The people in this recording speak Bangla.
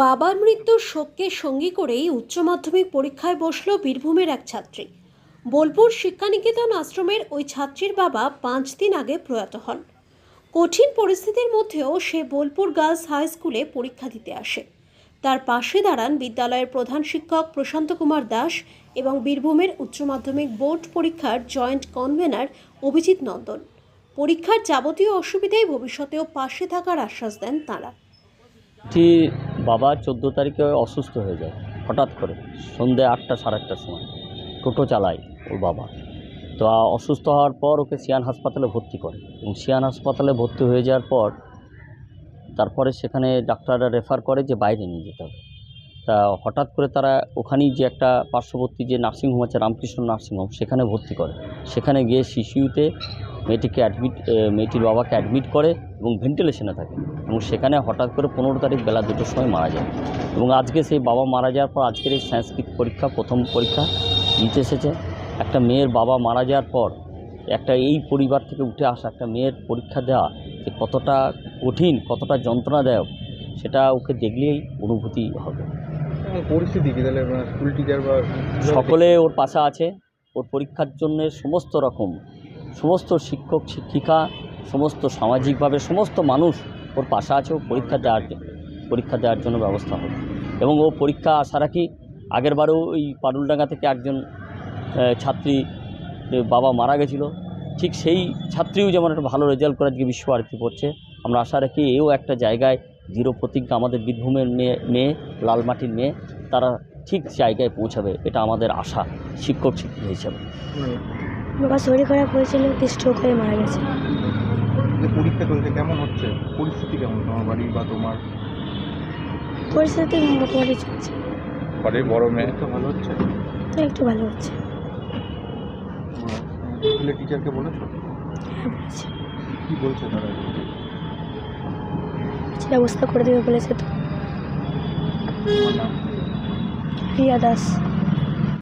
বাবার মৃত্যুর শোককে সঙ্গী করেই উচ্চ মাধ্যমিক পরীক্ষায় বসল বীরভূমের এক ছাত্রী। বোলপুর শিক্ষানিকেতন আশ্রমের ওই ছাত্রীর বাবা 5 দিন আগে প্রয়াত হন। কঠিন পরিস্থিতির মধ্যেও সে বোলপুর গার্লস হাই স্কুলে পরীক্ষা দিতে আসে। তার পাশে দাঁড়ান বিদ্যালয়ের প্রধান শিক্ষক প্রশান্ত কুমার দাস এবং বীরভূমের উচ্চ মাধ্যমিক বোর্ড পরীক্ষার জয়েন্ট কনভেনার অভিজিৎ নন্দন। পরীক্ষার যাবতীয় অসুবিধায় ভবিষ্যতেও পাশে থাকার আশ্বাস দেন তাঁরা। বাবা 14 তারিখে অসুস্থ হয়ে যায় হঠাৎ করে সন্ধ্যে 8টা সাড়ে 8টার সময়। টোটো চালায় ওর বাবা। তো অসুস্থ হওয়ার পর ওকে সিয়ান হাসপাতালে ভর্তি করে এবং সিয়ান হাসপাতালে ভর্তি হয়ে যাওয়ার পর তারপরে সেখানে ডাক্তাররা রেফার করে যে বাইরে নিয়ে যেতে হবে। তা হঠাৎ করে তারা ওখানেই যে একটা পার্শ্ববর্তী যে নার্সিংহোম আছে রামকৃষ্ণ নার্সিংহোম সেখানে ভর্তি করে। সেখানে গিয়ে সিসিইউতে মেয়েটির বাবাকে অ্যাডমিট করে এবং ভেন্টিলেশনে থাকে এবং সেখানে হঠাৎ করে 15 তারিখ বেলা 2টোর সময় মারা যায়। এবং আজকে সেই বাবা মারা যাওয়ার পর আজকের এই সংস্কৃত পরীক্ষা প্রথম পরীক্ষা দিতে এসেছে। একটা মেয়ের বাবা মারা যাওয়ার পর একটা এই পরিবার থেকে উঠে আসা একটা মেয়ের পরীক্ষা দেওয়া যে কতটা কঠিন, কতটা যন্ত্রণাদায়ক সেটা ওকে দেখলেই অনুভূতি হবে। পরিস্থিতি কি তাহলে স্কুল টিচার বা সকলে ওর পাশে আছে। ওর পরীক্ষার জন্য সমস্ত শিক্ষক শিক্ষিকা, সমস্ত সামাজিকভাবে সমস্ত মানুষ ওর পাশে আছে। ও পরীক্ষা দেওয়ার জন্য ব্যবস্থা হবে এবং ও পরীক্ষা আশা রাখি। আগেরবারেও ওই পারুলডাঙ্গা থেকে একজন ছাত্রী বাবা মারা গেছিলো, ঠিক সেই ছাত্রীও যেমন একটা ভালো রেজাল্ট করে আজকে বিশ্বভারতী পড়ছে। আমরা আশা রাখি এও একটা জায়গায় দৃঢ় প্রতিজ্ঞা, আমাদের বীরভূমের মেয়ে লালমাটির মেয়ে, তারা ঠিক জায়গায় পৌঁছাবে, এটা আমাদের আশা শিক্ষক শিক্ষিকা হিসাবে। বাবা শরীর খারাপ হয়েছিল, স্ট্রোক হয়ে মারা গেছে। পরীক্ষা চলছে, কেমন হচ্ছে পরিস্থিতি, কেমন তোমার বাড়ি বা তোমার পরিস্থিতি? মোটামুটি চলছে। বাড়ির বড় মেয়ে তো ভালো হচ্ছে, তো একটু ভালো হচ্ছে। স্কুলের টিচারকে বলেছো? হ্যাঁ বলেছি। কি বলছে তারা? ব্যবস্থা করে দেবে বলেছে। তো তোমার নাম? রিয়া দাস।